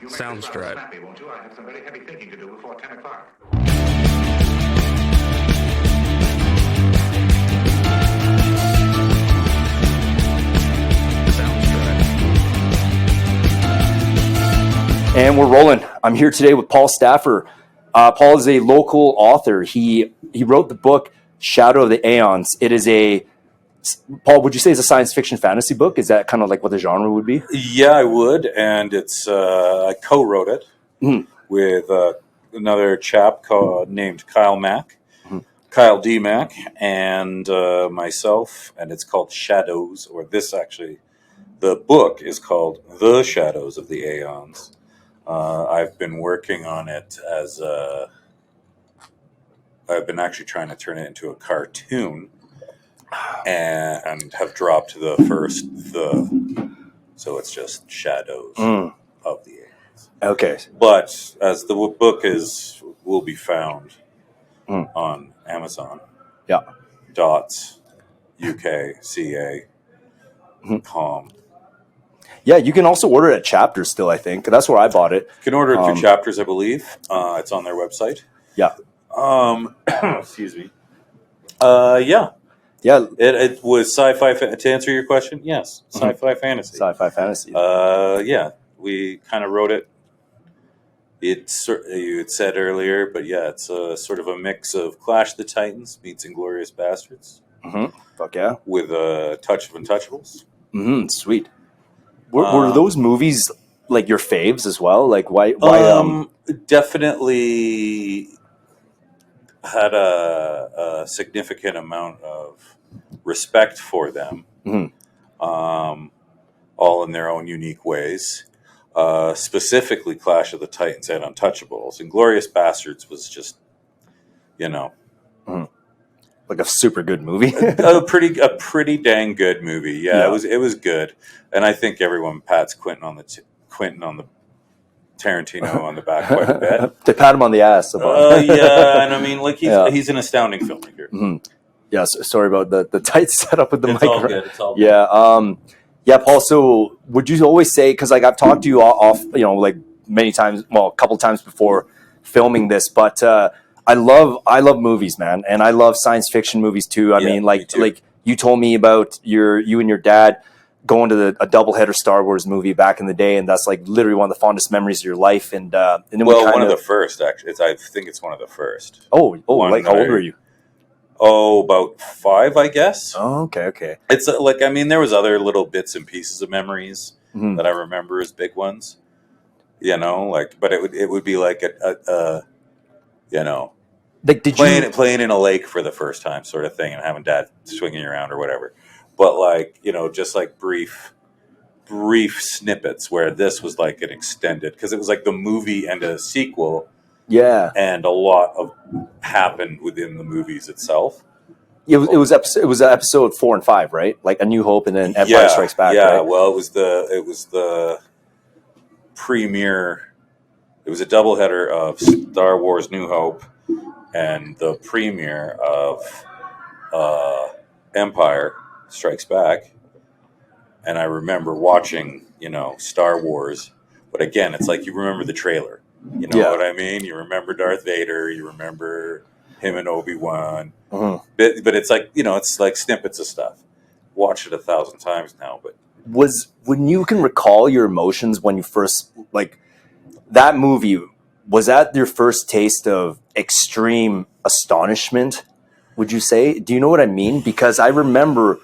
Sounds right. Snappy, won't you? I have some very heavy thinking to do before 10 o'clock. And we're rolling. I'm here today with Paul Stapfer. Paul is a local author. He wrote the book Shadow of the Aeons. It is a, Paul, would you say it's a science fiction fantasy book? Is that kind of like what the genre would be? Yeah, I would. And it's I co-wrote it with another chap named Kyle Mack, Kyle D Mack, and myself. And it's called Shadows, or this actually, the book is called The Shadows of the Aeons. I've been working on it as I've been actually trying to turn it into a cartoon, and have dropped so it's just Shadows of the Aeons. Okay. But as the book will be found on Amazon. Yeah. Dots, UK, CA, com. Yeah, you can also order it at Chapters still, I think. That's where I bought it. You can order it through Chapters, I believe. It's on their website. Yeah. Excuse me. Yeah. Yeah. It was sci-fi. To answer your question, yes, sci-fi fantasy. Sci-fi fantasy. Yeah, we kind of wrote it. You had said earlier, but yeah, it's a sort of a mix of Clash of the Titans meets Inglourious Bastards. Fuck yeah. With a touch of Untouchables. Sweet. Were those movies like your faves as well? Like why definitely had a significant amount of respect for them, all in their own unique ways. Specifically, Clash of the Titans and Untouchables. Inglourious Bastards was just, like a super good movie. a pretty dang good movie. Yeah, it was good, and I think everyone pats Quentin on the Tarantino on the back quite a bit. They pat him on the ass. Yeah, and I mean, like he's an astounding filmmaker. Yeah, sorry about the tight setup with the mic. All good. It's all good. Yeah, yeah, Paul. So would you always say, because like I've talked to you off, like many times, well, a couple times before filming this, but I love movies, man, and I love science fiction movies too. I mean, like you told me about you and your dad going to a doubleheader Star Wars movie back in the day, and that's like literally one of the fondest memories of your life. And then one of the first, actually. I think it's one of the first. Like how old were you? About 5, I guess. Oh, okay. It's there was other little bits and pieces of memories that I remember as big ones. But it would be like like playing in a lake for the first time, sort of thing, and having dad swinging you around or whatever. But just like brief snippets where this was like an extended, because it was like the movie and a sequel. Yeah, and a lot of happened within the movies itself. It was episode 4 and 5, right? Like A New Hope and then Empire Strikes Back. Yeah, right? Well, it was the premiere. It was a doubleheader of Star Wars: New Hope and the premiere of Empire Strikes Back. And I remember watching, Star Wars, but again, it's like you remember the trailer. You know what I mean? You remember Darth Vader. You remember him and Obi-Wan. But it's like, it's like snippets of stuff. Watched it 1,000 times now. But when you can recall your emotions when you first, like, that movie, was that your first taste of extreme astonishment, would you say? Do you know what I mean? Because I remember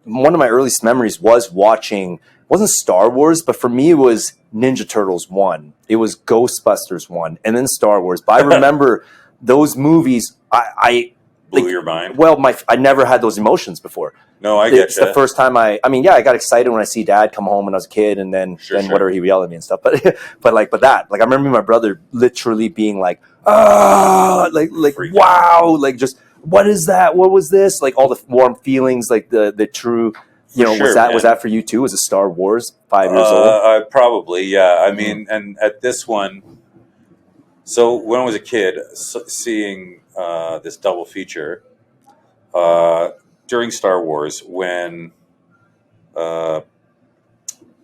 one of my earliest memories was watching, it wasn't Star Wars, but for me it was Ninja Turtles 1. It was Ghostbusters 1, and then Star Wars. But I remember those movies, I blew your mind? Well, I never had those emotions before. No, I get you. It's the first time I got excited when I see Dad come home when I was a kid, and then whatever he would yell at me and stuff. But that, like, I remember my brother literally being like, wow, like, just, what is that? What was this? Like, all the warm feelings, like the true, was that for you too? Was it Star Wars 5 years old? Probably, yeah. I mean, and at this one, so when I was a kid, seeing this double feature during Star Wars, when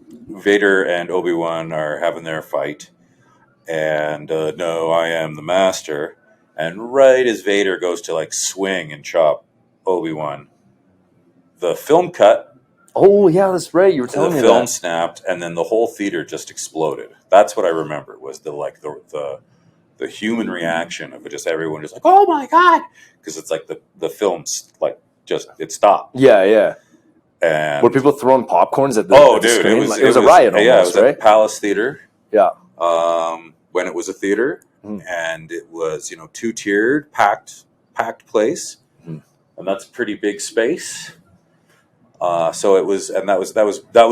Vader and Obi-Wan are having their fight, and no, I am the master. And right as Vader goes to like swing and chop Obi-Wan, the film cut. Oh yeah, that's right. You were telling me the film that. snapped, and then the whole theater just exploded. That's what I remember was the human reaction of just everyone just like, oh my god, because it's like the film's like just it stopped. Yeah. And were people throwing popcorns at the? Oh, at the dude, screen? it was a riot. Almost, yeah, it was right? at the Palace Theater. Yeah. When it was a theater, and it was 2-tiered, packed place, and that's a pretty big space. So it was, and that was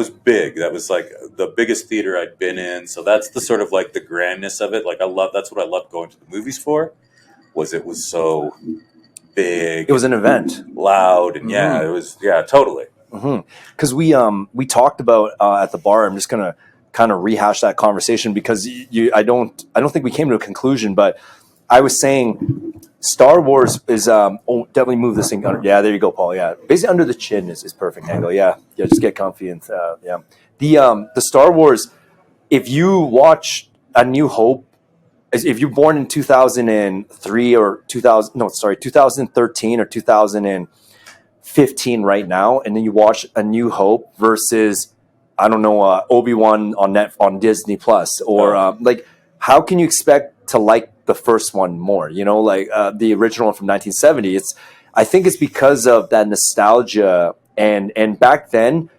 big. That was like the biggest theater I'd been in. So that's the sort of like the grandness of it. Like that's what I loved going to the movies for. It was so big. It was an event, loud, and it was totally. Because we talked about at the bar. I'm just gonna kind of rehash that conversation because I don't think we came to a conclusion, but I was saying Star Wars is definitely move this thing under. Yeah, there you go, Paul. Yeah, basically under the chin is perfect angle. Yeah, just get comfy and the Star Wars. If you watch A New Hope, if you're born in 2003 or 2013 or 2015 right now, and then you watch A New Hope versus I don't know Obi-Wan on Disney Plus or like how can you expect to like the first one more, like the original one from 1970. I think it's because of that nostalgia and back then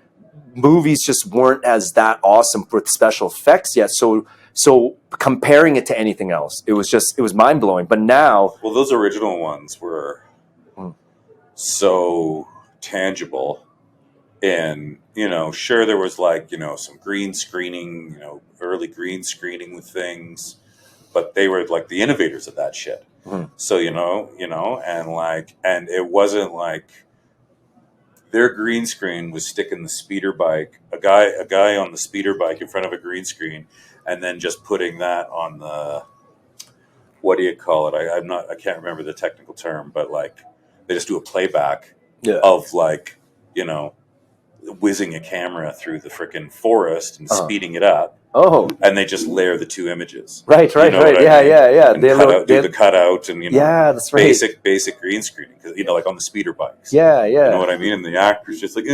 movies just weren't as that awesome with special effects yet. So comparing it to anything else, it was mind blowing. But now, well, those original ones were so tangible, and sure there was like some green screening, early green screening with things. But they were like the innovators of that shit. So, and it wasn't like their green screen was sticking the speeder bike, a guy on the speeder bike in front of a green screen, and then just putting that on the, what do you call it? I can't remember the technical term, but like they just do a playback of like, whizzing a camera through the freaking forest and speeding it up. Oh, and they just layer the two images. Right. Yeah. And do the cutout and that's right. Basic green screening because like on the speeder bikes. Yeah. You know what I mean? And the actors just like,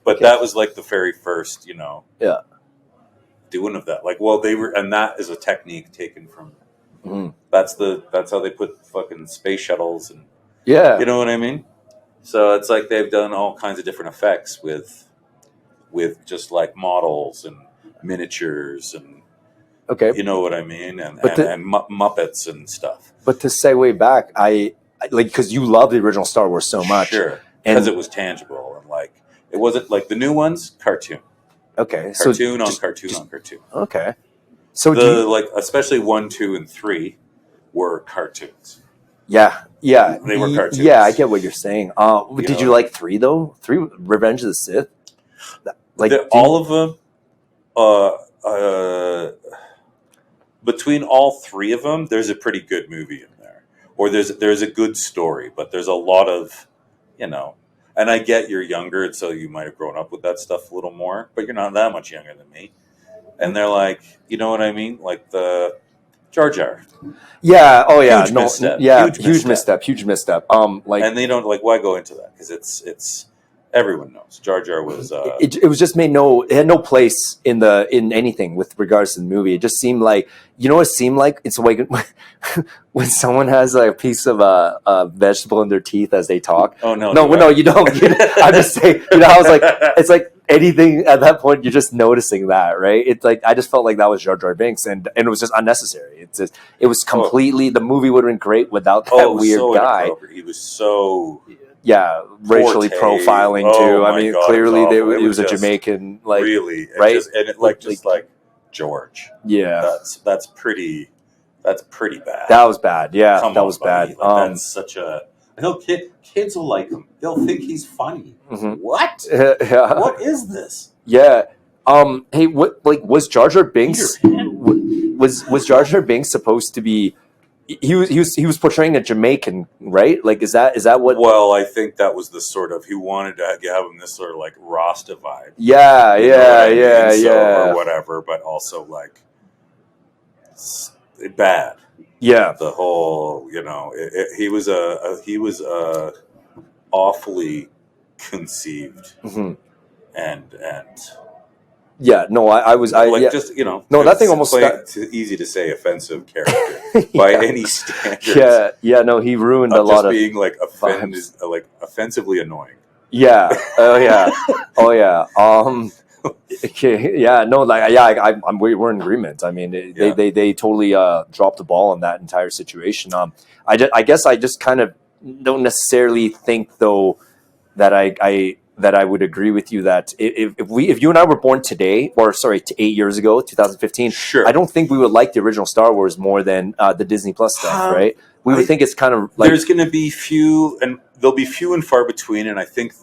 but that was like the very first, doing of that. Like, well, they were, and that is a technique taken from. That's how they put fucking space shuttles and. Yeah. You know what I mean? So it's like they've done all kinds of different effects with just like models and miniatures and you know what I mean, and Muppets and stuff. But to segue back, I like because you love the original Star Wars so much, sure, because it was tangible and like it wasn't like the new ones cartoon. Okay, cartoon on cartoon. Okay, so like especially 1, 2, and 3 were cartoons. Yeah, they were cartoons. Yeah, I get what you're saying. Did you like 3 though? 3, Revenge of the Sith. Like all of them. Between all 3 of them, there's a pretty good movie in there, or there's a good story, but there's a lot of, and I get you're younger, and so you might have grown up with that stuff a little more, but you're not that much younger than me. And they're like, you know what I mean, like the Jar Jar. Yeah. Oh yeah. Huge misstep. Yeah. Huge misstep. Like, and they don't like why go into that because it's. Everyone knows Jar Jar was. It was just it had no place in anything with regards to the movie. It just seemed like what it seemed like. It's like when someone has like a piece of a vegetable in their teeth as they talk. Oh no, you don't. I'm just saying. I was like, it's like anything at that point. You're just noticing that, right? It's like I just felt like that was Jar Jar Binks, and it was just unnecessary. It was completely. The movie would have been great without that weird guy. He was so. Yeah, racially profiling too. I mean, God, clearly it was a Jamaican, like really, right? Like George. Yeah, that's pretty bad. That was bad. Yeah, that was bad. That's such a. Kids will like him. They'll think he's funny. What? Yeah. What is this? Yeah. Hey, was Jar Jar Binks? Was Jar Jar Binks supposed to be he was portraying a Jamaican, right? Like, is that what? Well, I think that was the sort of he wanted to have him this sort of like Rasta vibe. Yeah, You know what I mean? yeah. or whatever, but also like bad. Yeah. The whole, he was awfully conceived Mhm. and Yeah, no, I was, like yeah. just No, that thing almost it's easy to say offensive character by Yeah. any standards. Yeah, no, he ruined a Of lot just of being like vibes. offensively annoying. Yeah. Oh yeah. Oh yeah. Okay. Yeah. No. Like. Yeah. We're in agreement. I mean, Yeah. they totally dropped the ball on that entire situation. I guess I just kind of don't necessarily think though that I would agree with you that if you and I were born today, or sorry, 8 years ago, 2015, Sure. I don't think we would like the original Star Wars more than the Disney Plus stuff, right? We would think it's kind of like there's going to be few, and they'll be few and far between, and I think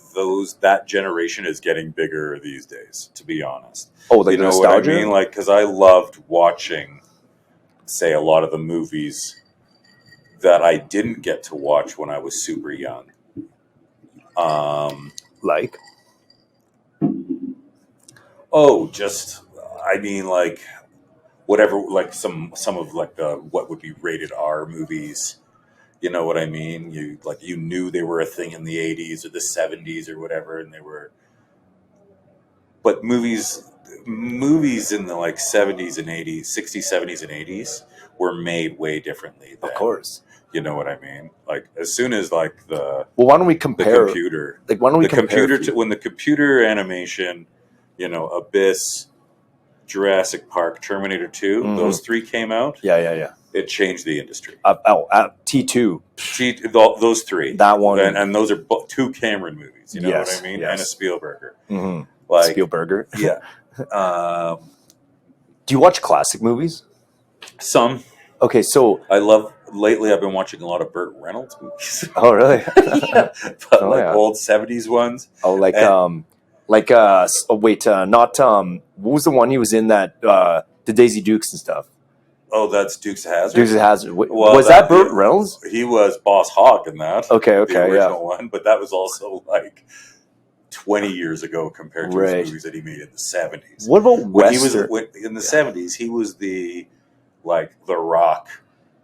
that generation is getting bigger these days, to be honest. oh, like You the know what I nostalgia. mean? Like, because I loved watching, say, a lot of the movies that I didn't get to watch when I was super young. Like, I mean, like whatever, like some of like the what would be rated R movies. You know what I mean? You knew they were a thing in the 80s or the 70s or whatever, and they were. But movies in the like 70s and 80s, 60s, 70s, and 80s were made way differently. of course. You know what I mean? Like as soon as like Well, why don't we the compare? computer, Like, why don't we the compare? computer when the computer animation, Abyss, Jurassic Park, Terminator 2, Mhm. those three came out. Yeah. It changed the industry. T2. Those three. That one. And those are both two Cameron movies. You know Yes, what I mean? yes. And a Spielberger. Mm-hmm. Like Spielberger. Yeah. Do you watch classic movies? Some. Okay, so Lately I've been watching a lot of Burt Reynolds movies. oh really? Yeah. But yeah. old 70s ones. Oh, like not what was the one he was in that the Daisy Dukes and stuff? Oh, that's Dukes of Hazzard. Dukes of Hazzard. Well, was that Burt Reynolds? He was Boss Hogg in that. Okay, the original yeah. one, but that was also like 20 years ago compared to Right. his movies that he made in the 70s. What about When he was Western? in the 70s, he was the Rock.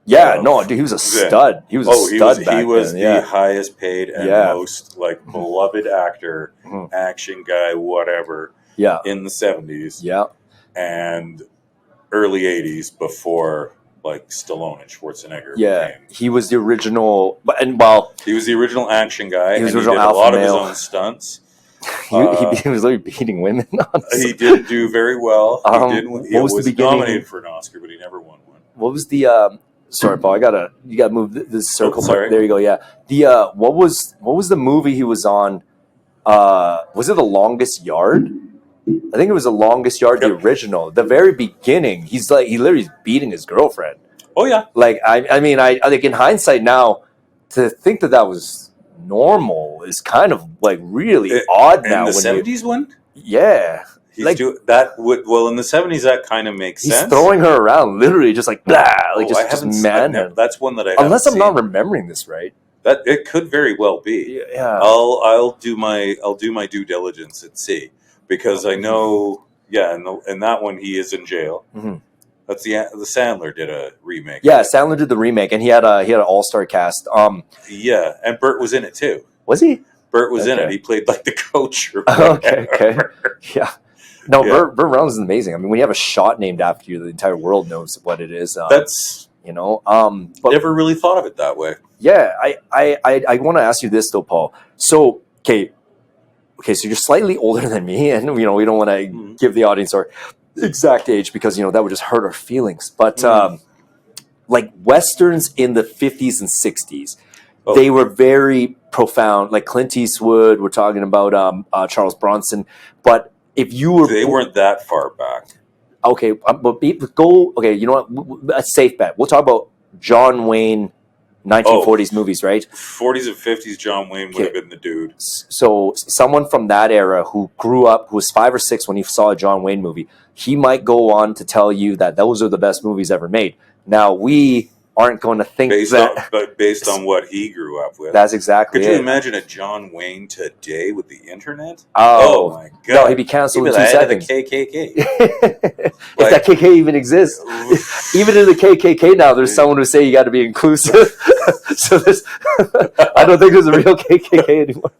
Yeah, no, dude, he was a stud. He was a stud back he was then. the Yeah. highest paid and Yeah. most beloved actor, Mhm. action guy, whatever, Yeah. in the 70s Yeah. and early 80s before like Stallone and Schwarzenegger Yeah. became. He was the original, He was the original action guy. He was and original he did a alpha lot male. of his own stunts. he was like beating women. He didn't do very well. He what was the was beginning? nominated for an Oscar, but he never won one. What was the sorry, Paul, you gotta move this circle. sorry. There you go. Yeah. The what was the movie he was on? Was it The Longest Yard? I think it was The Longest Yard, the original. The very beginning, he literally beating his girlfriend. Oh yeah. Like I mean I think in hindsight now, to think that was normal is kind of like really odd now. In the 70s one? Yeah. He's Like, in the 70s that kind of makes he's sense. throwing her around, literally just like blah, like I just haven't man. that's one that I Unless I'm haven't not seen. remembering this right. That it could very well be. Yeah. I'll do my due diligence and see, because I know in that one he is in jail. Mhm. That's the Sandler did a remake. Yeah, Sandler did the remake, and he had an all-star cast. Yeah, and Burt was in it too. Was he? Burt was in Okay. it. He played like the coach or Okay. Yeah. No, Yeah. Burt Reynolds is amazing. I mean, when you have a shot named after you, the entire world knows what it is. That's But never really thought of it that way. yeah, I want to ask you this though, Paul. So, okay, so you're slightly older than me, and we don't want to give the audience our exact age because that would just hurt our feelings. But like westerns in the 50s and 60s, they were very profound. Like Clint Eastwood, we're talking about Charles Bronson. But if you were, They weren't that far back. okay, but go. Okay, you know what? A safe bet. We'll talk about John Wayne, 1940s movies, right? 40s and 50s, John Wayne would have been the dude. So someone from that era who grew up, who was 5 or 6 when he saw a John Wayne movie, he might go on to tell you that those are the best movies ever made. Now we aren't going to think based on what he grew up with. That's exactly Could it. you imagine a John Wayne today with the internet? Oh My God! No, he'd be canceled in 2 seconds. The KKK. If that KKK even exists, even in the KKK now, there's someone who say you got to be inclusive. So I don't think there's a real KKK anymore.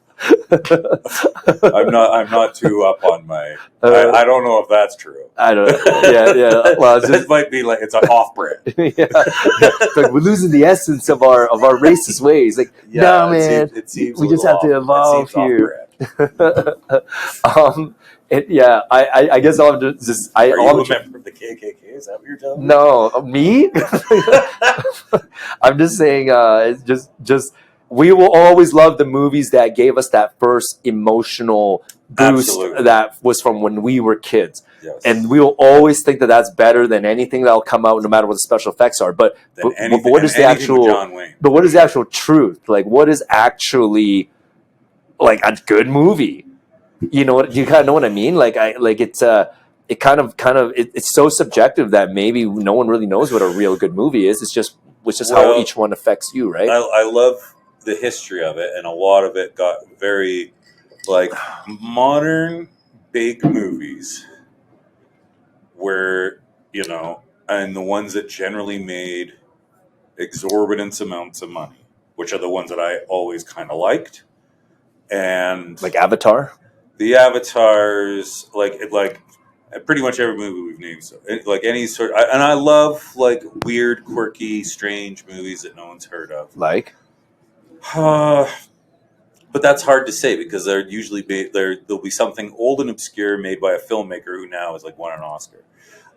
I'm not too up on my. I don't know if that's true. I don't know. Yeah. Well, this might be like it's an off-brand. It's like we're losing the essence of our racist ways. Like, no, man, it seems we just have to evolve here. I guess I'll just. Are you a member of the KKK? Is that what you're telling me? No, me. I'm just saying. It's just. We will always love the movies that gave us that first emotional boost. Absolutely. That was from when we were kids. Yes. And we will always think that that's better than anything that'll come out, no matter what the special effects are. But what is the actual? But what is the actual truth? Like, what is actually like a good movie? You know what? You kind of know what I mean? It's so subjective that maybe no one really knows what a real good movie is. It's just how each one affects you, right? I love the history of it, and a lot of it got very like modern big movies where, and the ones that generally made exorbitant amounts of money, which are the ones that I always kind of liked. And like Avatar? The Avatars, like pretty much every movie we've named, so like any sort, and I love like weird, quirky, strange movies that no one's heard of. Like? But that's hard to say because they're usually there'll be something old and obscure made by a filmmaker who now has like won an Oscar.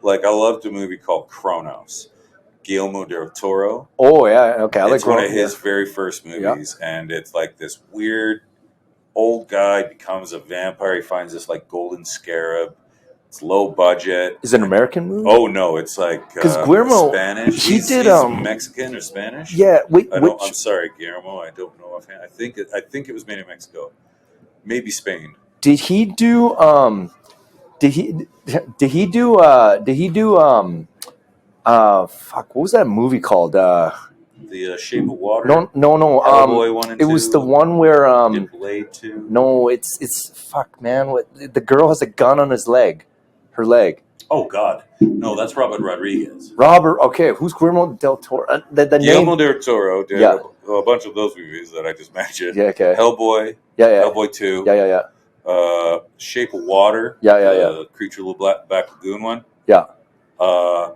Like I loved a movie called Kronos, Guillermo del Toro. Oh yeah, okay. It's one of his very first movies, and it's like this weird old guy becomes a vampire. He finds this like golden scarab. It's low budget. Is it an American movie? Oh no, it's like because Guillermo Spanish. He's Mexican or Spanish. Yeah, I'm sorry, Guillermo. I don't know offhand. I think it was made in Mexico, maybe Spain. Did he do? Did he do? Fuck! What was that movie called? The Shape of Water. No. Hellboy 1 and 2. It was the one where Blade 2. No, it's fuck, man. The girl has a gun on her leg. Oh God, no, that's Robert Rodriguez. Okay, who's Guillermo del Toro? Guillermo del Toro did a bunch of those movies that I just mentioned. Yeah, okay. Hellboy. Yeah. Hellboy 2. Yeah. Shape of Water. Yeah. Creature Black Lagoon one. Yeah. Oh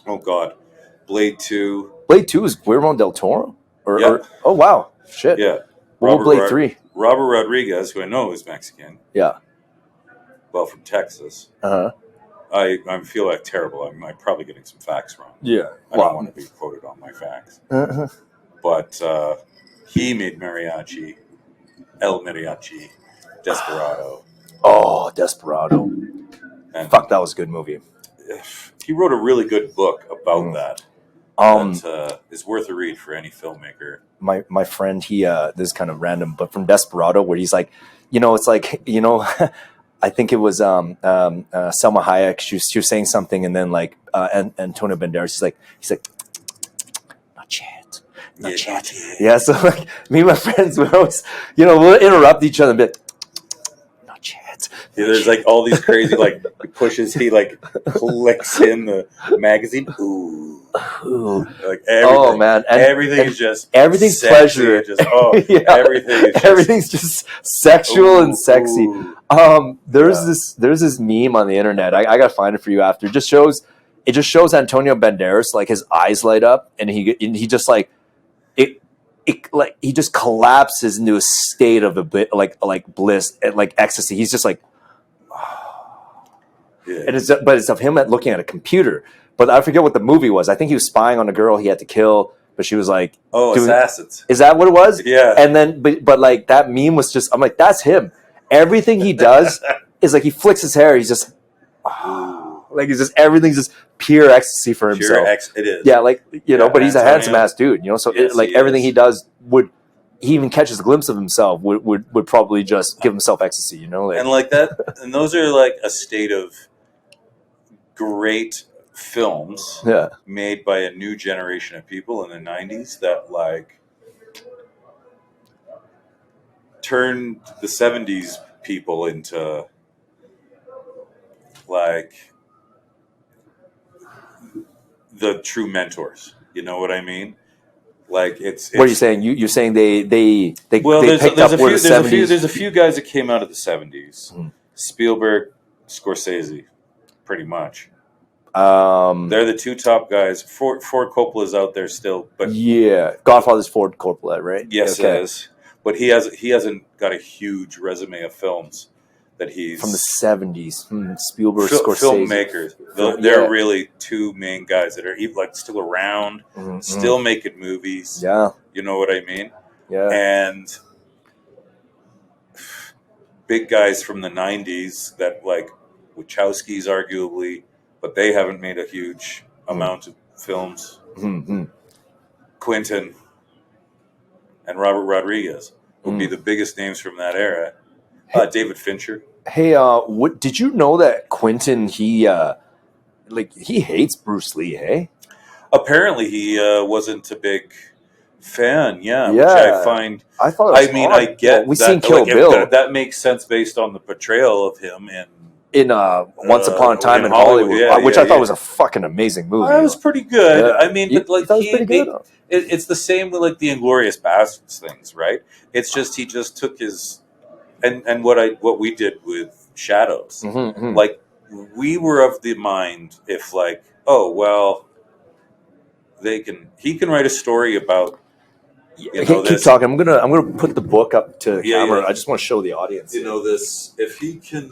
God, Blade 2. Blade 2 is Guillermo del Toro? Oh, wow. Shit. Yeah. What was Blade 3? Robert Rodriguez, who I know is Mexican. Yeah. Well, from Texas. Uh-huh. I feel like terrible. I'm probably getting some facts wrong. Yeah. I don't want to be quoted on my facts. Uh-huh. But he made Mariachi, El Mariachi, Desperado. Oh, Desperado. And fuck, that was a good movie. He wrote a really good book about that. That is worth a read for any filmmaker. My friend, this is kind of random, but from Desperado, where he's like, it's like, I think it was Selma Hayek. She was saying something, and then like Antonio Banderas, he's like, not yet. Yeah, so like me and my friends would always, we'll interrupt each other and be like, not yet. Yeah, there's like all these crazy like he like clicks in the magazine. Ooh. Like everything. Oh man, everything is just everything's pleasure. Everything's just sexual and sexy. There's this meme on the internet. I gotta find it for you after. It just shows Antonio Banderas, like his eyes light up, and he just like it like he just collapses into a state of a bit like bliss and like ecstasy. He's just like, and it's of him looking at a computer. But I forget what the movie was. I think he was spying on a girl he had to kill, but she was like, assassins. Is that what it was? Yeah. And then, but like that meme was just, I'm like, that's him. Everything he does is like he flicks his hair. He's just, like he's just, everything's just pure ecstasy for himself. It is. Yeah, like, but he's a handsome ass dude, so everything he does he even catches a glimpse of himself would probably just give himself ecstasy, and like that, and those are like a state of great films Yeah. made by a new generation of people in the 90s that like turned the 70s people into like the true mentors. You know what I mean? Like it's What are you saying? You're saying they well, they picked up where the 70s. there's a few guys that came out of the 70s. Mhm. Spielberg, Scorsese, pretty much. Um, They're the two top guys. Ford Coppola's out there still, but yeah, Godfather's Ford Coppola, right? yes, Okay. it is. But he hasn't got a huge resume of films that he's From the 70s. Spielberg, Scorsese. filmmakers. Yeah. They're really two main guys that are like still around, Mhm. still making movies. Yeah. You know what I mean? Yeah. And big guys from the 90s that like Wachowski's arguably, but they haven't made a huge amount of films. Mhm. Quentin and Robert Rodriguez would be the biggest names from that era. David Fincher. Hey, what did you know that Quentin he hates Bruce Lee, hey? Apparently he wasn't a big fan, which Yeah. I find I thought it was I odd. get we that, seen Kill like, Bill that makes sense based on the portrayal of him in Once Upon a Time in Hollywood, which I thought was a fucking amazing movie. That was pretty good. Yeah. I mean, You but like thought it was pretty good? it's the same with like the Inglorious Bastards things, right? It's just he just took his and what we did with Shadows. Mhm. Like we were of the mind if like, oh well, he can write a story about Keep talking. I'm gonna put the book up to the camera. yeah. I just want to show the audience. This if he can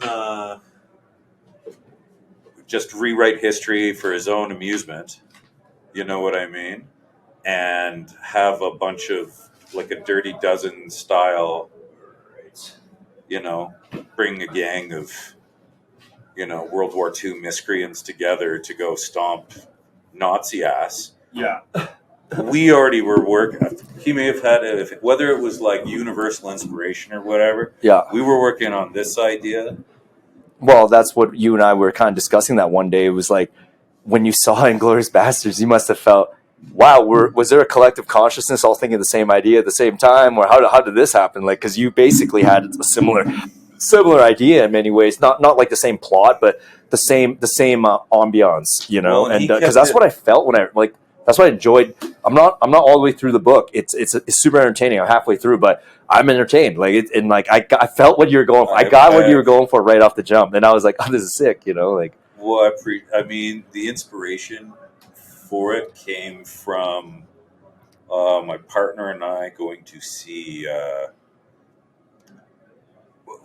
just rewrite history for his own amusement, you know what I mean, and have a bunch of like a Dirty Dozen style, bring a gang of World War II miscreants together to go stomp Nazi ass. Yeah. We already were working. He may have had whether it was like universal inspiration or whatever. Yeah. We were working on this idea. Well, that's what you and I were kind of discussing that one day. It was like when you saw Inglourious Basterds, you must have felt, wow, was there a collective consciousness all thinking the same idea at the same time, or how did this happen? Like, because you basically had a similar idea in many ways, not like the same plot, but the same ambiance, Well, and because that's what I felt when that's what I enjoyed. I'm not all the way through the book. It's super entertaining. I'm halfway through, but I'm entertained. I felt what you were going for. I got what you were going for right off the jump, and I was like, oh, this is sick, Well, I mean, the inspiration for it came from my partner and I going to see.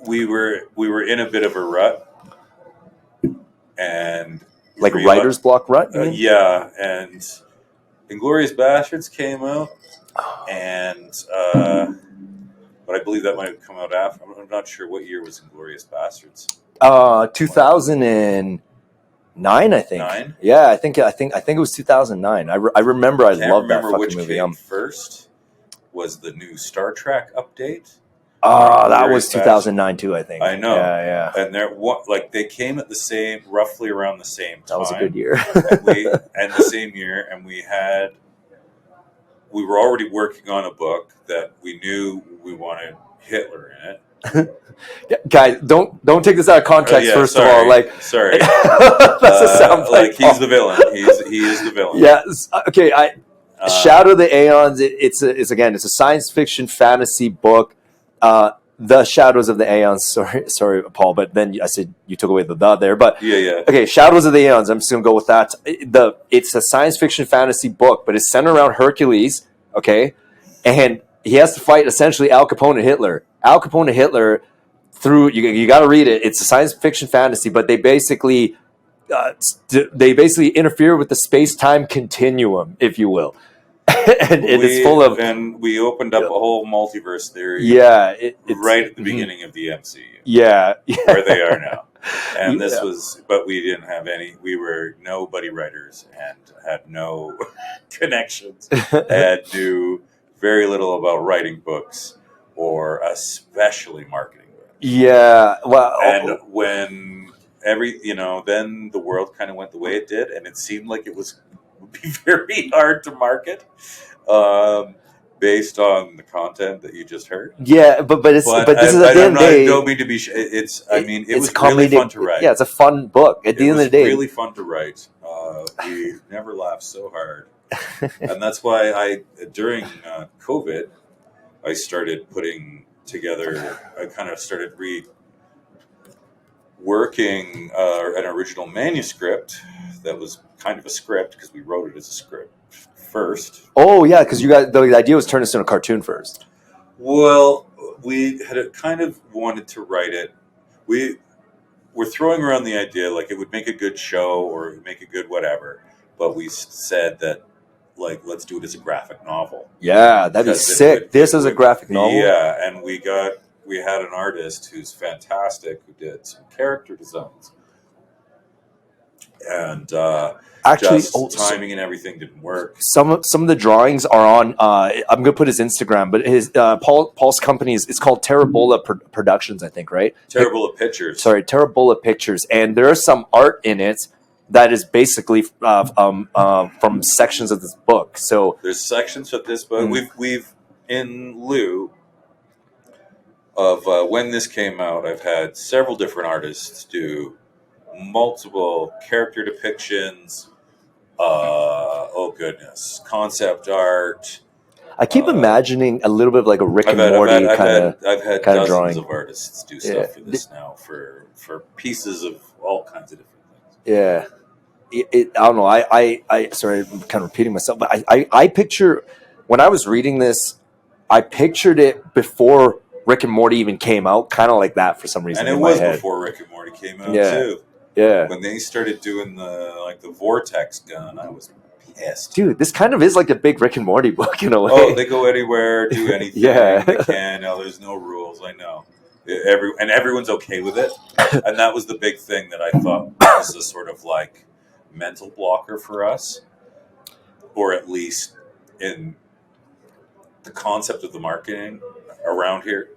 We were in a bit of a rut, and like writer's block rut. Yeah, and Inglourious Bastards came out, and but I believe that might have come out after. I'm not sure what year was Inglourious Bastards. 2009, I think. 9? Yeah, I think it was 2009. I remember I loved that fucking which movie. Came first was the new Star Trek update. That was 2009 too, I think. I know. Yeah. And they came at roughly around the same time. That was a good year. and the same year, and we were already working on a book that we knew we wanted Hitler in it. Guys, don't take this out of context. First of all, sorry, that's a sound like he's the villain. He is the villain. Yeah. Okay. Shadow of the Aeons. It's a science fiction fantasy book. The Shadows of the Aeons. Sorry, Paul. But then I said you took away the there. But yeah. Okay, Shadows of the Aeons. I'm just gonna go with that. It's a science fiction fantasy book, but it's centered around Hercules. Okay, and he has to fight essentially Al Capone and Hitler. Al Capone and Hitler. Through you got to read it. It's a science fiction fantasy, but they basically interfere with the space-time continuum, if you will, and it's full of. And we opened up a whole multiverse theory. Yeah, right at the beginning of the MCU. Yeah, where they are now, and this was, but we didn't have any. We were nobody writers and had no connections, and knew very little about writing books or especially marketing. Yeah, well, and when then the world kind of went the way it did, and it seemed like would be very hard to market, based on the content that you just heard. Yeah, but this is at the end of the day. I don't mean to be. It was really comedic, fun to write. Yeah, it's a fun book. At the end of the day, really fun to write. We never laughed so hard, and that's why during COVID, I started putting together. I kind of started working an original manuscript that was kind of a script, because we wrote it as a script first. Oh yeah, because the idea was turn this into a cartoon first. Well, we had kind of wanted to write it. We were throwing around the idea like it would make a good show or make a good whatever, but we said that let's do it as a graphic novel. Yeah, that'd be sick. This is a graphic novel. Yeah, and we had an artist who's fantastic who did some character designs, and actually timing and everything didn't work. Some of the drawings are on. I'm gonna put his Instagram, but his Paul's company it's called Terrabola Productions, I think, right? Terrabola Pictures. Sorry, Terrabola Pictures, and there is some art in it that is basically from sections of this book. So there's sections of this book. We've in lieu of when this came out, I've had several different artists do multiple character depictions. Oh goodness, concept art. I keep imagining a little bit of like a Rick and Morty kind of drawing. Dozens of artists do stuff for this now for pieces of all kinds of different things. Yeah. I don't know. I sorry, I'm kind of repeating myself, but I picture when I was reading this, I pictured it before Rick and Morty even came out, kind of like that for some reason. And it was before Rick and Morty came out too. Yeah. When they started doing the vortex gun, I was pissed. Dude, this kind of is like a big Rick and Morty book in a way. Oh, they go anywhere, do anything they can. No, there's no rules. I know. Everyone's okay with it. And that was the big thing that I thought was a sort of like mental blocker for us, or at least in the concept of the marketing around here.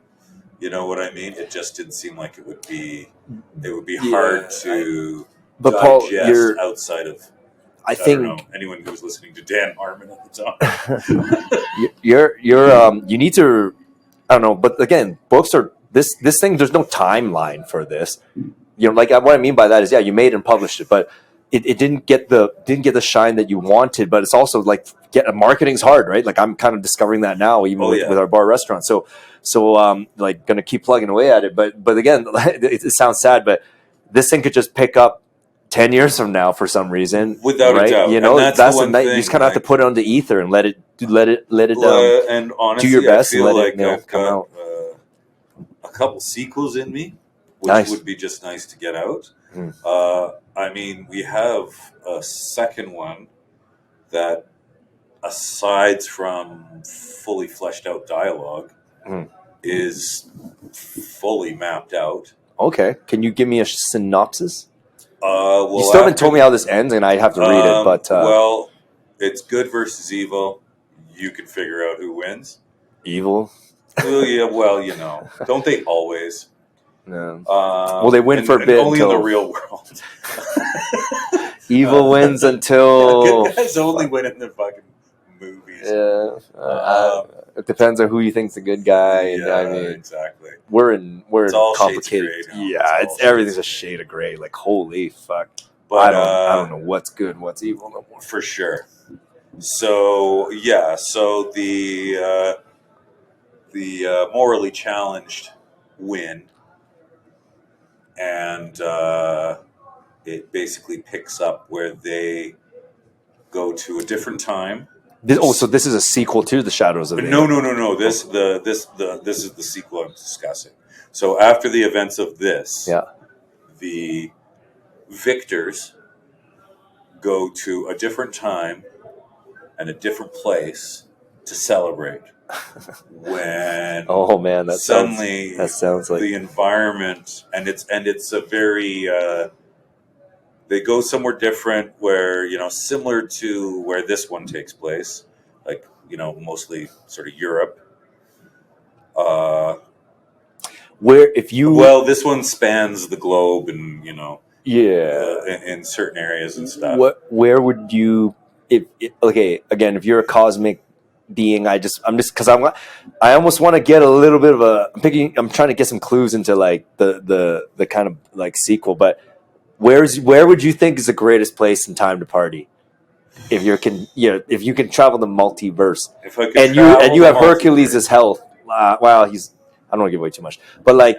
You know what I mean? It just didn't seem like it would be hard to digest outside of I don't know, anyone who was listening to Dan Harmon at the time. You need to, I don't know, but again, books are this thing. There's no timeline for this. Like what I mean by that is, you made and published it, but it didn't get the shine that you wanted. But it's also like marketing's hard, right? Like I'm kind of discovering that now, even with our bar restaurant. So like going to keep plugging away at it. But again, it sounds sad, but this thing could just pick up 10 years from now for some reason, without a doubt. That's the thing. You just kind of have to put it on the ether and let it and honestly, do your best. I feel and like I've come got out. A couple sequels in me, which would be just nice to get out. I mean, we have a second one that, aside from fully fleshed out dialogue, is fully mapped out. Okay, can you give me a synopsis? Well, you still haven't told me how this ends, and I have to read it. But well, it's good versus evil. You can figure out who wins. Evil. Well, yeah. Well, don't they always? No. Well, they win for a bit. Only in the real world. Evil wins until. Good guys only win in the fucking movies. Yeah. It depends on who you think's the good guy. And, I mean, exactly. We're all complicated. It's everything's a shade of gray. Like holy fuck. But I don't know what's good, what's evil no more. For sure. So the morally challenged win, and it basically picks up where they go to a different time. So this is a sequel to The Shadows of the No. This is the sequel I'm discussing. So after the events of this, the victors go to a different time and a different place to celebrate. When that suddenly sounds like the environment, and it's a very they go somewhere different where similar to where this one takes place, like mostly sort of Europe. Where if you this one spans the globe, and in certain areas and stuff. Where would you, if you're a cosmic being, I'm just because I almost want to get a little bit of I'm trying to get some clues into like the kind of like sequel, but where would you think is the greatest place and time to party? If if you can travel the multiverse, If I could and you have Hercules' health, I don't want to give away too much, but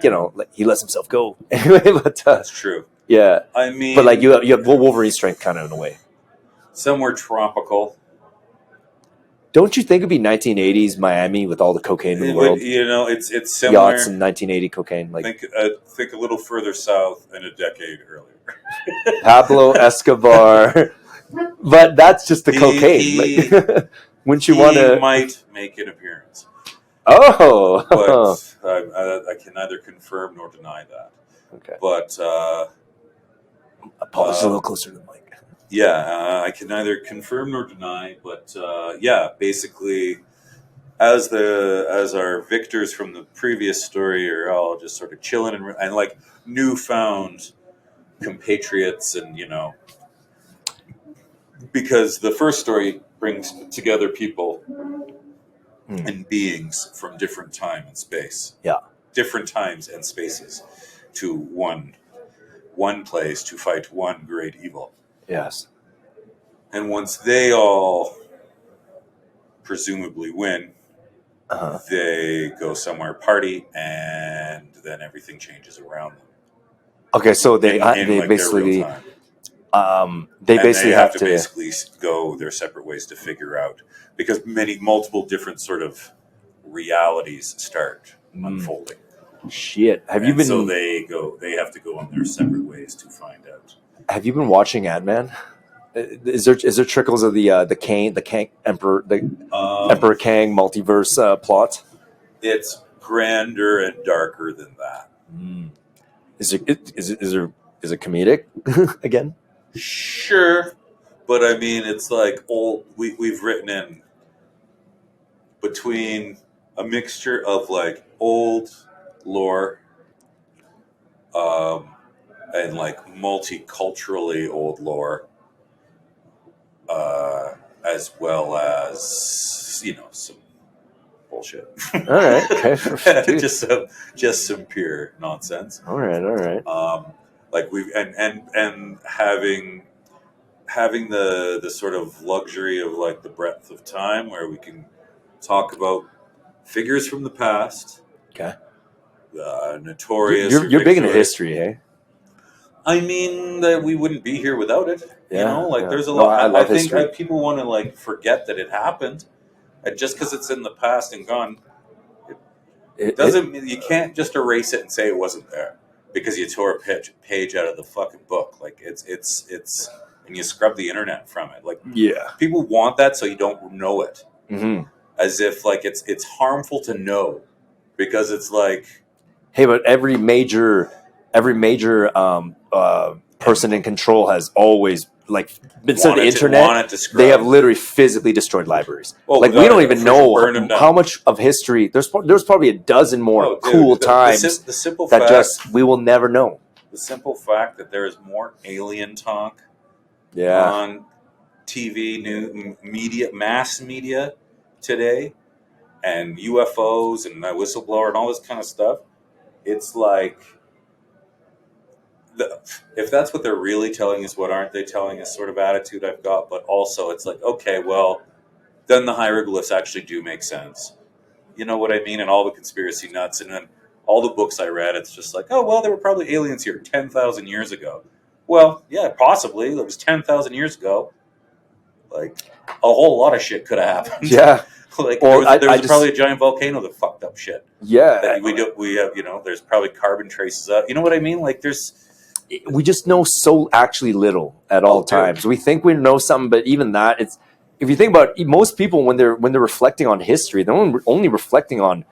he lets himself go. But, that's true. Yeah, I mean, but you have Wolverine strength kind of in a way. Somewhere tropical. Don't you think it'd be 1980s Miami with all the cocaine in the world? It's similar. Yachts and 1980 cocaine. Think a little further south and a decade earlier. Pablo Escobar. But that's just the cocaine. Wouldn't you want to? He might make an appearance. Oh. But I can neither confirm nor deny that. Okay. But Paul's a little closer to the mic. Yeah, I can neither confirm nor deny, but basically, as our victors from the previous story are all just sort of chilling and like newfound compatriots, and because the first story brings together people and beings from different time and space, different times and spaces, to one place to fight one great evil. Yes. And once they all presumably win, they go somewhere party, and then everything changes around them. Okay, so they basically have to basically go their separate ways to figure out, because multiple different sort of realities start unfolding. Shit. So they have to go on their separate ways to find out. Have you been watching Ant-Man? Is there trickles of the Kang Emperor Kang multiverse plot? It's grander and darker than that. Is it comedic again? Sure, but I mean, it's like old. We've written in between a mixture of like old lore, and like multiculturally old lore, as well as some bullshit. All right, okay. just some pure nonsense. All right. Like we've and having the sort of luxury of like the breadth of time where we can talk about figures from the past. Okay. Notorious. You're big into history, eh? I mean, that we wouldn't be here without it. Yeah, there's a lot. I think people want to like forget that it happened, and just because it's in the past and gone, it doesn't. You can't just erase it and say it wasn't there because you tore a page out of the fucking book. Like it's and you scrub the internet from it. Like people want that so you don't know it, as if like it's harmful to know, because it's like, hey, but every major person in control has always instead of the internet, they have literally physically destroyed libraries. We don't even know how much of history. There's probably a dozen more times the simple that fact, we will never know. The simple fact that there is more alien talk on TV, new media, mass media today, and UFOs and a whistleblower and all this kind of stuff. It's like, if that's what they're really telling us, what aren't they telling us sort of attitude I've got. But also it's like, okay, well, then the hieroglyphs actually do make sense. You know what I mean? And all the conspiracy nuts, and then all the books I read, it's just like, oh, well, there were probably aliens here 10,000 years ago. Well, yeah, possibly. It was 10,000 years ago. Like, a whole lot of shit could have happened. Yeah. There was probably a giant volcano that fucked up shit. Yeah. That we have, there's probably carbon traces out. You know what I mean? Like, we just know so actually little at all times. We think we know something, but even that, it's, if you think about it, most people when they're reflecting on history, they're only reflecting on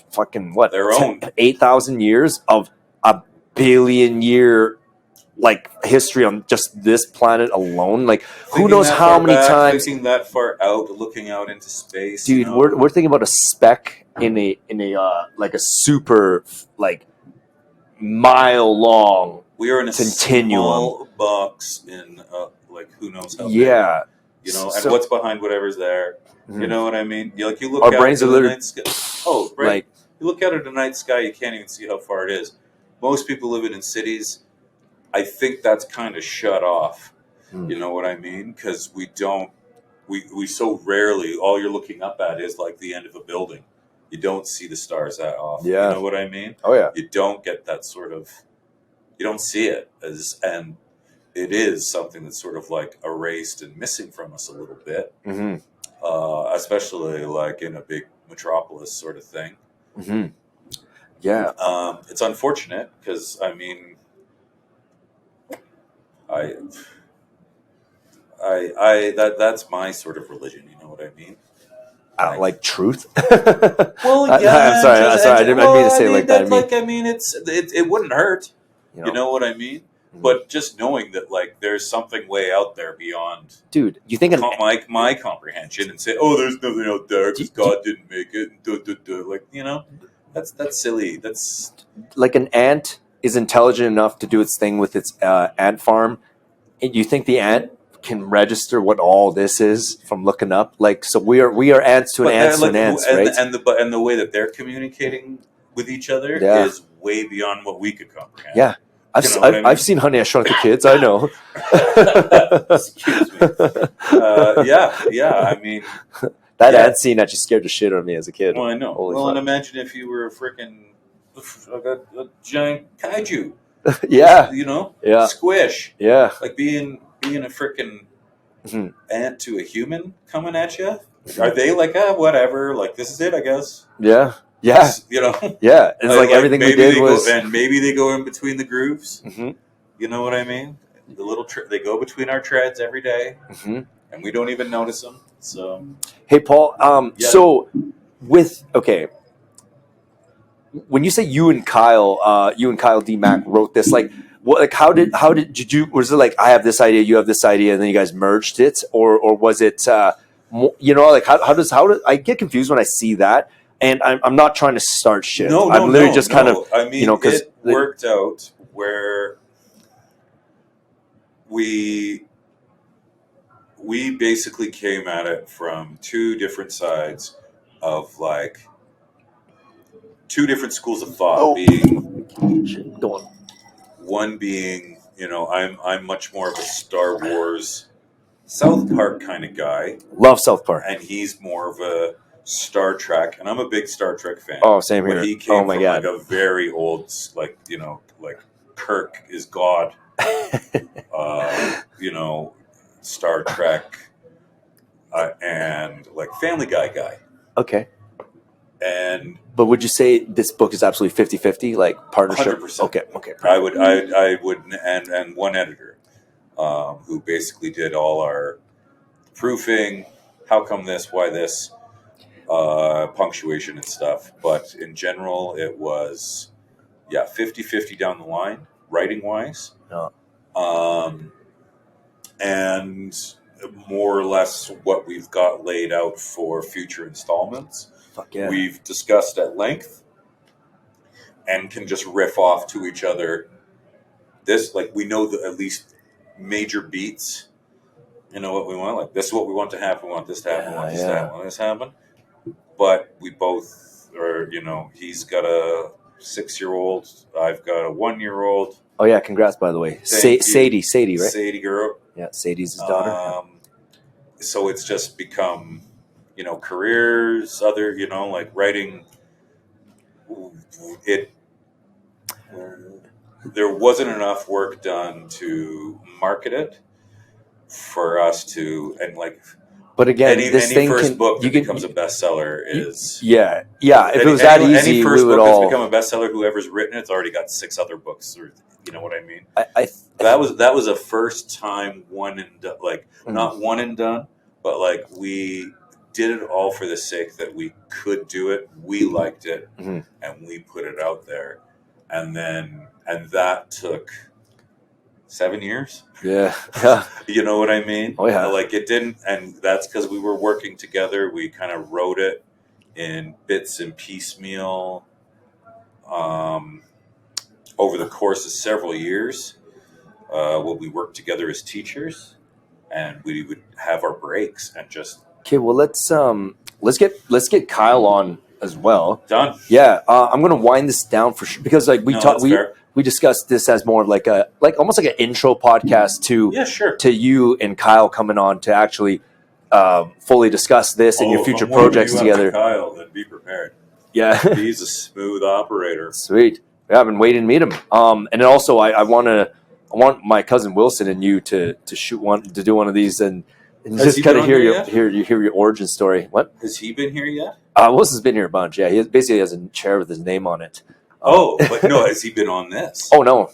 fucking their own 8,000 years of a billion year history on just this planet alone. Like, who knows how many times? Thinking that far out, looking out into space, dude. We're thinking about a speck in a like a super mile long We are in a continuum. small box in like who knows how big. Yeah. You know, and So- what's behind whatever's there. You know what I mean? You look Our out brains at are the literally night sky. Oh, right. like You look out at the night sky, you can't even see how far it is. Most people living in cities, I think that's kind of shut off. You know what I mean? Because we so rarely, all you're looking up at is like the end of a building. You don't see the stars that often. Yeah. You know what I mean? Oh yeah. You don't get that you don't see it and it is something that's sort of like erased and missing from us a little bit. Especially like in a big metropolis sort of thing. Yeah. It's unfortunate because I mean, that's my sort of religion. You know what I mean? I don't like truth. Well, I'm yeah. sorry. I didn't mean to say it like that. It wouldn't hurt. You You know what I mean? But just knowing that like there's something way out there beyond, dude, you think my comprehension, and say, oh, there's nothing out there because God didn't make it. Like that's silly. That's like an ant is intelligent enough to do its thing with its ant farm. And you think the ant can register what all this is from looking up? Like, so we are ants to an ants to an ants, right? And the way that they're communicating with each other is way beyond what we could comprehend. Yeah. I've seen Honey, I Shrunk the Kids. I know. Excuse me. I mean, that ant scene actually scared the shit out of me as a kid. Well, I know. Holy well, fuck. and imagine if you were a giant kaiju. Yeah. You know. Yeah. Squish. Yeah. Like being a freaking ant to a human coming at you. Are they like whatever? Like this is it, I guess. Yeah. Yeah, you know. Yeah, it's like everything we did was, and maybe they go in between the grooves. You know what I mean? The little they go between our treads every day, and we don't even notice them. So, hey, Paul. So when you say you and Kyle D Mack wrote this, like, what, like, how did you? Was it like I have this idea, you have this idea, and then you guys merged it, or was it? Like how does I get confused when I see that. And I'm not trying to start shit. I'm literally just kind of, I mean, because it worked out where we basically came at it from two different sides of like two different schools of thought. One being, I'm much more of a Star Wars, South Park kind of guy. Love South Park, and he's more of a Star Trek, and I'm a big Star Trek fan. Oh, same here. But he came my from God. like a very old, like Kirk is God. Star Trek, and like Family Guy. Okay. But would you say this book is absolutely 50-50, like partnership? 100%. Okay. I would, and one editor, who basically did all our proofing. How come this? Why this? Punctuation and stuff. But in general, it was 50-50 down the line, writing wise. And more or less what we've got laid out for future installments. Fuck yeah. We've discussed at length and can just riff off to each other. This, like, we know at least major beats. You know what we want? Like, this is what we want to happen. We want this to happen. We want this to happen. We want this to happen. But we both are, he's got a 6-year-old. I've got a 1-year-old. Oh, yeah. Congrats, by the way. Sadie, right? Sadie girl. Yeah, Sadie's his daughter. So it's just become, careers, other, like writing. There wasn't enough work done to market it for us to, and like. But again, any first book that becomes a bestseller is If it was that easy, any first we would book all that's become a bestseller. Whoever's written it's already got 6 other books, or you know what I mean. That was a first time one and done, like not one and done, but like we did it all for the sake that we could do it. We liked it, and we put it out there, and that took 7 years. Yeah. You know what I mean? Oh, yeah. Like it didn't, and that's because we were working together. We kind of wrote it in bits and piecemeal. over the course of several years, when we worked together as teachers, and we would have our breaks and just Okay, well let's get Kyle on as well. done. Yeah, I'm gonna wind this down for sure because like we No, talked that's fair. we discussed this as more of like almost like an intro podcast to Yeah, sure. to you and Kyle coming on to actually fully discuss this and your if future I'm warning projects you up together. to Kyle, then be prepared. Yeah, He's a smooth operator. sweet. Yeah, I've been waiting to meet him. And then also I want my cousin Wilson and you to do one of these and Has just he kind been of on here yet? hear your origin story. What? Has he been here yet? Wilson's been here a bunch. Yeah, basically has a chair with his name on it. But no, has he been on this? Oh no.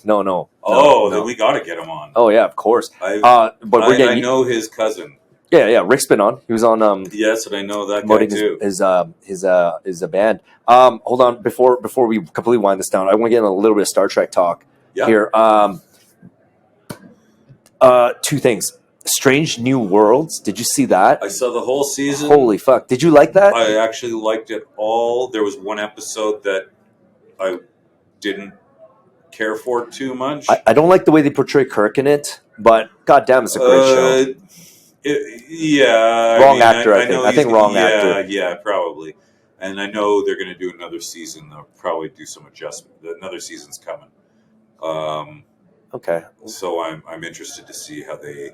Then we got to get him on. Oh yeah, of course. I But I know his cousin. yeah. Rick's been on. He was on Yes, and I know that guy promoting too. his band. Hold on before we completely wind this down. I want to get in a little bit of Star Trek talk here. Two things. Strange New Worlds. Did you see that? I saw the whole season. Holy fuck! Did you like that? I actually liked it all. There was one episode that I didn't care for too much. I don't like the way they portray Kirk in it, but goddamn, it's a great show. Wrong actor, I think. I think wrong actor. Yeah, probably. And I know they're going to do another season. They'll probably do some adjustment. Another season's coming. Okay. So I'm interested to see how they.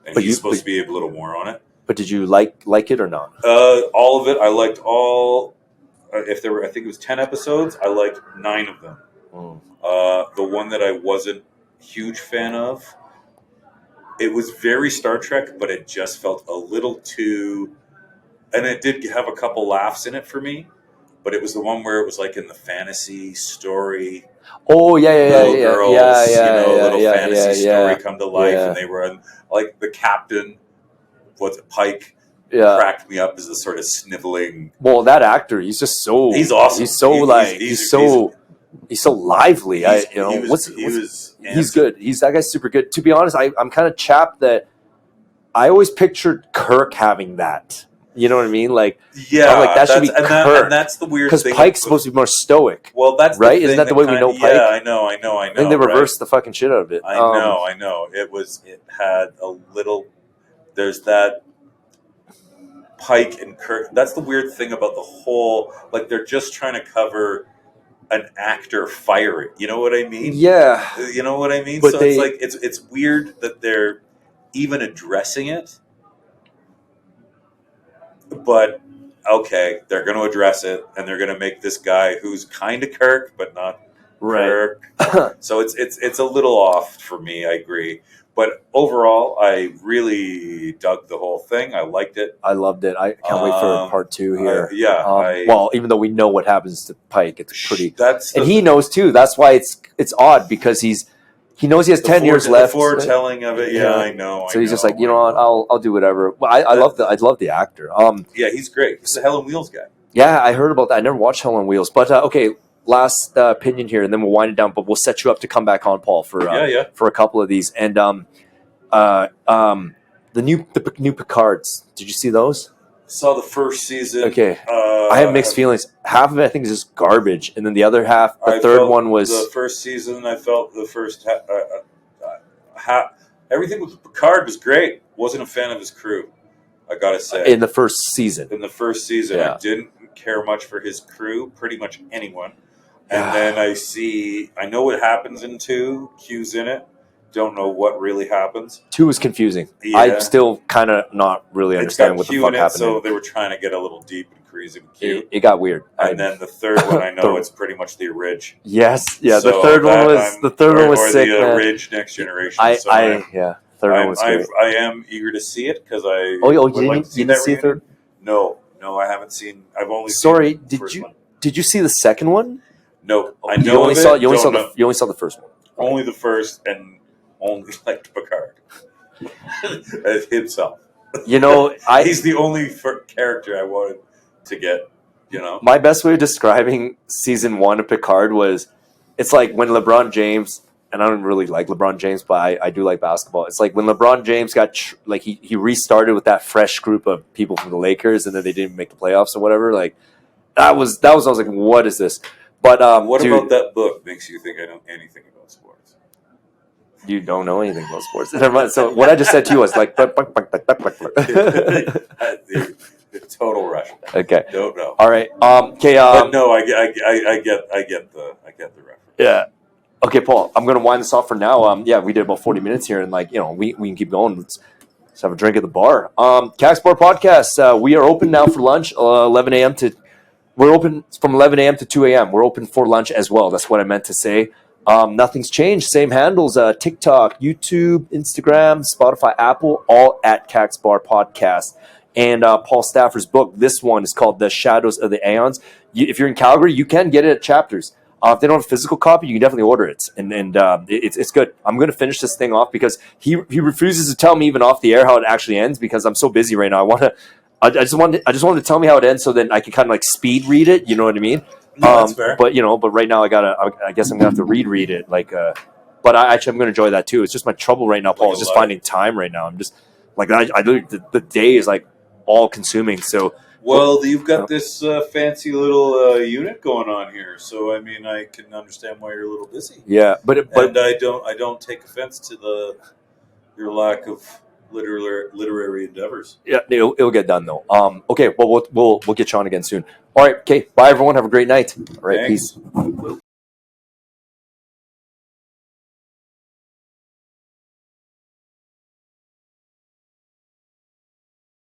And But he's you- supposed to be a little more on it. But did you like it or not? All of it. I liked all. If there were, I think it was 10 episodes. I liked 9 of them. The one that I wasn't a huge fan of, it was very Star Trek, but it just felt a little too. And it did have a couple laughs in it for me, but it was the one where it was like in the fantasy story. Oh yeah. Little girls, little yeah, fantasy yeah, story come to life, yeah. and they were like the captain. Was it Pike? Yeah. Cracked me up as a sort of sniveling. Well, that actor, he's just so. He's awesome. He's so he's so lively. He's good. That guy's super good. To be honest, I'm kind of chapped that I always pictured Kirk having that. You know what I mean? Like, yeah, I'm like that should be Kirk. And that's the weird because thing. Pike's supposed to be more stoic. Well, that's right. The Isn't that the way we know Pike? Yeah, I know. I think they reversed the fucking shit out of it. I know. It had a little. There's that Pike and Kirk. That's the weird thing about the whole. Like they're just trying to cover an actor firing. You know what I mean? Yeah. You know what I mean? But So it's like it's weird that they're even addressing it. But okay, they're going to address it, and they're going to make this guy who's kind of Kirk, but not Kirk. So it's a little off for me. I agree, but overall, I really dug the whole thing. I liked it. I loved it. I can't wait for part 2 here. Well, even though we know what happens to Pike, it's pretty. And he knows too. That's why it's odd because he knows he has 10 years left. The foretelling of it, I know. So he's just like, you know what, I'll do whatever. Well, I love the actor. Yeah, he's great. He's the Hell on Wheels guy. Yeah, I heard about that. I never watched Hell on Wheels, but okay. Last opinion here, and then we'll wind it down. But we'll set you up to come back on, Paul, for a couple of these. And the new Picards. Did you see those? Saw the first season. Okay, I have mixed feelings. Half of it I think is just garbage, and then the other half, the third one was the first season. I felt the first half. Everything with Picard was great. Wasn't a fan of his crew. I gotta say, in the first season. I didn't care much for his crew. Pretty much anyone. And then I know what happens in 2. Q's in it. Don't know what really happens. 2 was confusing. Yeah. I'm still kind of not really understanding what the fuck happened. So they were trying to get a little deep and crazy with Q. It got weird. And then the third one, I know it's pretty much the Orig. Yes, yeah. So the third one was sick. The Orig Next Generation. Third one was great. I am eager to see it because I. You didn't see the third? No, I haven't seen. I've only. Sorry, seen the first one. Did you see the second one? No, I you know only of it. saw you only saw the first one. Only the first, and only liked Picard as himself. He's the only character I wanted to get. My best way of describing season 1 of Picard was, it's like when LeBron James, and I don't really like LeBron James, but I do like basketball. It's like when LeBron James got he restarted with that fresh group of people from the Lakers, and then they didn't make the playoffs or whatever. Like that was I was like, what is this? But What dude, about that book makes you think I know anything about sports? you don't know anything about sports. Never mind. So what I just said to you was like, The total Russian. okay, Don't know. all right. Okay. But no, I get the reference. Yeah. Okay, Paul. I'm gonna wind this off for now. Yeah, we did about 40 minutes here, and like we can keep going. Let's have a drink at the bar. Kaks Bar Podcast. We are open now for lunch. 11 a.m. to. We're open from 11 a.m. to 2 a.m. We're open for lunch as well. That's what I meant to say. Nothing's changed. Same handles: TikTok, YouTube, Instagram, Spotify, Apple, all at Kaks Bar Podcast. And Paul Staffer's book. This one is called "The Shadows of the Aeons." If you're in Calgary, you can get it at Chapters. If they don't have a physical copy, you can definitely order it, and it's good. I'm going to finish this thing off because he refuses to tell me even off the air how it actually ends because I'm so busy right now. I just wanted to tell me how it ends so then I can kind of like speed read it. You know what I mean? No, that's fair. But right now I guess I'm gonna have to reread it. But I'm gonna enjoy that too. It's just my trouble right now, Paul. Like It's just finding time right now. I'm just like I the day is like all consuming. So. Well, you've got this fancy little unit going on here, so I mean, I can understand why you're a little busy. Yeah, but and I don't take offense to your lack of literary endeavors. Yeah, it'll get done though. Okay, well we'll get Shawn again soon. All right, okay, bye everyone. Have a great night. All right, Thanks. peace.